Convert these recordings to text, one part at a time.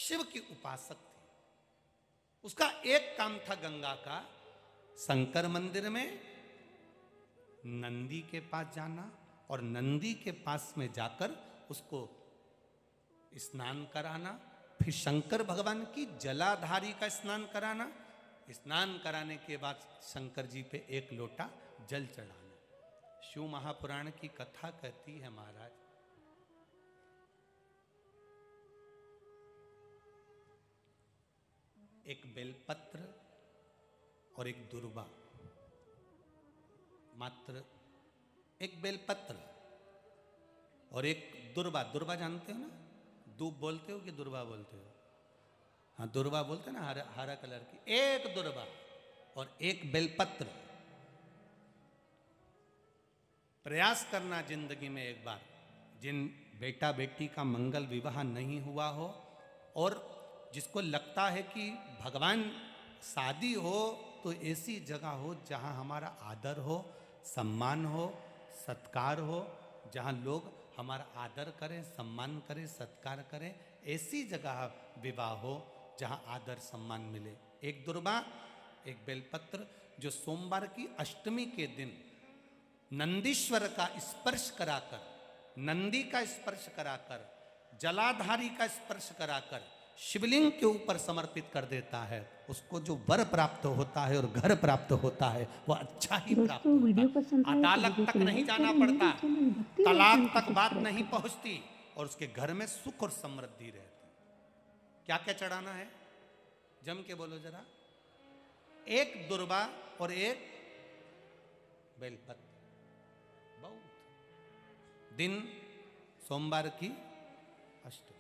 शिव की उपासक थी। उसका एक काम था गंगा का, शंकर मंदिर में नंदी के पास जाना और नंदी के पास में जाकर उसको स्नान कराना, फिर शंकर भगवान की जलाधारी का स्नान कराना, स्नान कराने के बाद शंकर जी पे एक लोटा जल चढ़ाना। शिव महापुराण की कथा कहती है महाराज, एक बेलपत्र और एक दुर्वा, मात्र एक बेलपत्र और एक दुर्वा। दुर्वा जानते हो ना, दूब बोलते हो कि दुर्वा बोलते हो? हाँ, दुर्वा बोलते हैं ना, हरा हरा कलर की। एक दुर्वा और एक बेलपत्र। प्रयास करना जिंदगी में एक बार, जिन बेटा बेटी का मंगल विवाह नहीं हुआ हो और जिसको लगता है कि भगवान शादी हो तो ऐसी जगह हो जहां हमारा आदर हो, सम्मान हो, सत्कार हो, जहां लोग हमारा आदर करें, सम्मान करें, सत्कार करें, ऐसी जगह विवाह हो जहां आदर सम्मान मिले। एक दुर्वा, एक बेलपत्र, जो सोमवार की अष्टमी के दिन नंदीश्वर का स्पर्श कराकर, नंदी का स्पर्श कराकर, जलाधारी का स्पर्श कराकर शिवलिंग के ऊपर समर्पित कर देता है, उसको जो वर प्राप्त होता है और घर प्राप्त होता है वो अच्छा ही प्राप्त होता है। अदालत तक नहीं जाना पड़ता, तलाक तक बात नहीं पहुंचती और उसके घर में सुख और समृद्धि रहती। क्या क्या चढ़ाना है, जम के बोलो जरा। एक दुर्वा और एक बेलपत्र। बहुत दिन सोमवार की अष्टमी।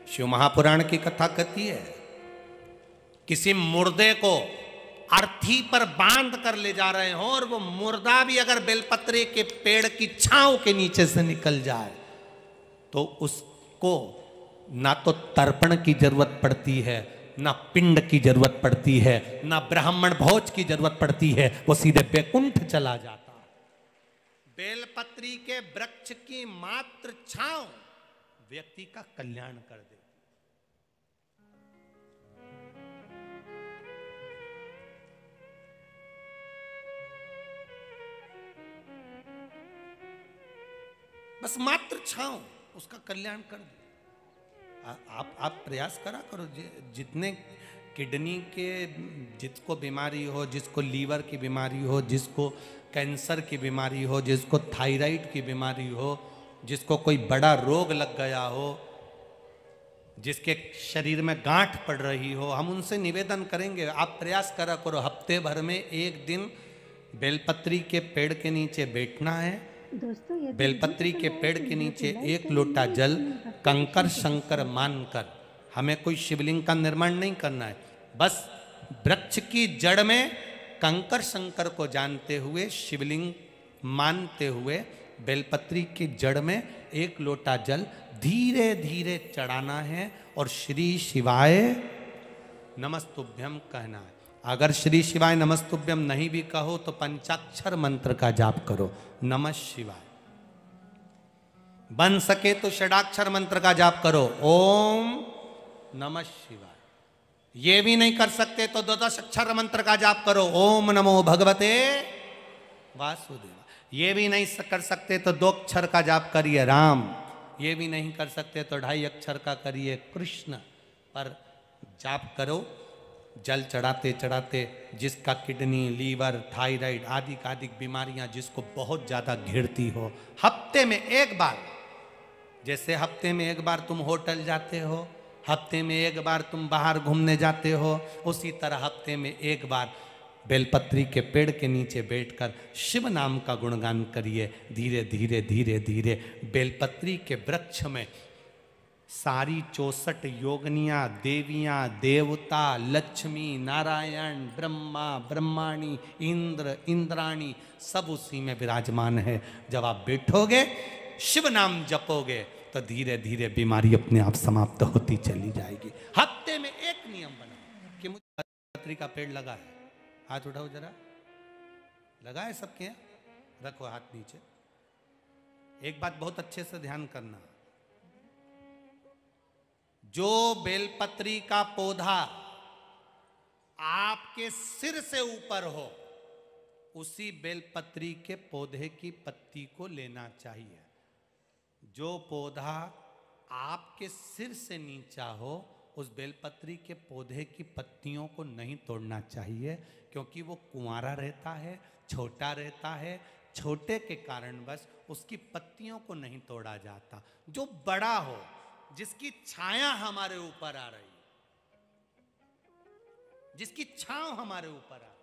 शिव महापुराण की कथा कहती है, किसी मुर्दे को अर्थी पर बांध कर ले जा रहे हो और वो मुर्दा भी अगर बेलपत्रे के पेड़ की छांव के नीचे से निकल जाए तो उसको ना तो तर्पण की जरूरत पड़ती है, ना पिंड की जरूरत पड़ती है, ना ब्राह्मण भोज की जरूरत पड़ती है, वो सीधे बैकुंठ चला जाता है। बेलपत्री के वृक्ष की मात्र छांव व्यक्ति का कल्याण कर देती। बस मात्र छांव उसका कल्याण कर दे। आप प्रयास करा करो, जितने किडनी के, जिसको बीमारी हो, जिसको लीवर की बीमारी हो, जिसको कैंसर की बीमारी हो, जिसको थायराइड की बीमारी हो, जिसको कोई बड़ा रोग लग गया हो, जिसके शरीर में गांठ पड़ रही हो, हम उनसे निवेदन करेंगे, आप प्रयास करा करो, हफ्ते भर में एक दिन बेलपत्री के पेड़ के नीचे बैठना है। बेलपत्री के पेड़ के नीचे एक लोटा जल कंकर शंकर मानकर, हमें कोई शिवलिंग का निर्माण नहीं करना है, बस वृक्ष की जड़ में कंकर शंकर को जानते हुए, शिवलिंग मानते हुए बेलपत्री की जड़ में एक लोटा जल धीरे धीरे चढ़ाना है और श्री शिवाय नमस्तुभ्यम कहना है। अगर श्री शिवाय नमस्तुभ्यम नहीं भी कहो तो पंचाक्षर मंत्र का जाप करो, नमः शिवाय। बन सके तो षडाक्षर मंत्र का जाप करो, ओम नमः शिवाय। ये भी नहीं कर सकते तो द्वादश अक्षर मंत्र का जाप करो, ओम नमो भगवते वासुदेव। ये भी नहीं कर सकते तो 2 अक्षर का जाप करिए राम। ये भी नहीं कर सकते तो 2.5 अक्षर का करिए कृष्ण। पर जाप करो, जल चढ़ाते चढ़ाते जिसका किडनी, लीवर, थायराइड आदि बीमारियां जिसको बहुत ज्यादा घिरती हो, हफ्ते में एक बार, जैसे हफ्ते में एक बार तुम होटल जाते हो, हफ्ते में एक बार तुम बाहर घूमने जाते हो, उसी तरह हफ्ते में एक बार बेलपत्री के पेड़ के नीचे बैठकर शिव नाम का गुणगान करिए। धीरे धीरे धीरे धीरे बेलपत्री के वृक्ष में सारी 64 योगनियां, देवियां, देवता, लक्ष्मी, नारायण, ब्रह्मा, ब्रह्माणी, इंद्र, इंद्राणी सब उसी में विराजमान है। जब आप बैठोगे, शिव नाम जपोगे तो धीरे धीरे बीमारी अपने आप समाप्त होती चली जाएगी। हफ्ते में एक नियम बना कि मुझे बेलपत्री का पेड़ लगा है, हाथ उठाओ जरा, लगा है सबके यहाँ, रखो हाथ नीचे। एक बात बहुत अच्छे से ध्यान करना, जो बेलपत्री का पौधा आपके सिर से ऊपर हो, उसी बेलपत्री के पौधे की पत्ती को लेना चाहिए। जो पौधा आपके सिर से नीचा हो, उस बेलपत्री के पौधे की पत्तियों को नहीं तोड़ना चाहिए, क्योंकि वो कुंवारा रहता है, छोटा रहता है। छोटे के कारण बस उसकी पत्तियों को नहीं तोड़ा जाता। जो बड़ा हो, जिसकी छाया हमारे ऊपर आ रही, जिसकी छांव हमारे ऊपर आ रही।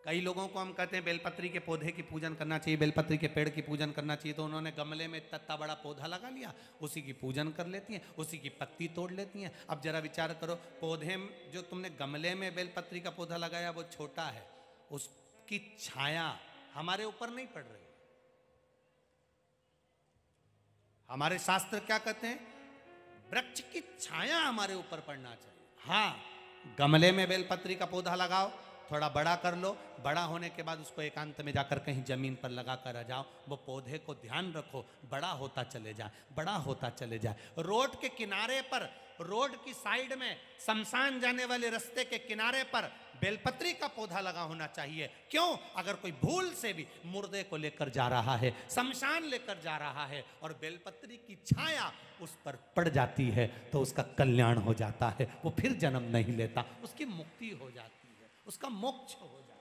कई लोगों को हम कहते हैं बेलपत्री के पौधे की पूजन करना चाहिए, बेलपत्री के पेड़ की पूजन करना चाहिए, तो उन्होंने गमले में इतना बड़ा पौधा लगा लिया, उसी की पूजन कर लेती हैं, उसी की पत्ती तोड़ लेती हैं। अब जरा विचार करो, पौधे जो तुमने गमले में बेलपत्री का पौधा लगाया वो छोटा है, उसकी छाया हमारे ऊपर नहीं पड़ रही। हमारे शास्त्र क्या कहते हैं? वृक्ष की छाया हमारे ऊपर पड़ना चाहिए। हाँ, गमले में बेलपत्री का पौधा लगाओ, थोड़ा बड़ा कर लो, बड़ा होने के बाद उसको एकांत में जाकर कहीं जमीन पर लगा कर आ जाओ। वो पौधे को ध्यान रखो, बड़ा होता चले जाए, बड़ा होता चले जाए। रोड के किनारे पर, रोड की साइड में, शमशान जाने वाले रास्ते के किनारे पर बेलपत्री का पौधा लगा होना चाहिए। क्यों? अगर कोई भूल से भी मुर्दे को लेकर जा रहा है, शमशान लेकर जा रहा है, और बेलपत्री की छाया उस पर पड़ जाती है, तो उसका कल्याण हो जाता है, वो फिर जन्म नहीं लेता, उसकी मुक्ति हो जाती है, उसका मोक्ष हो जाता है।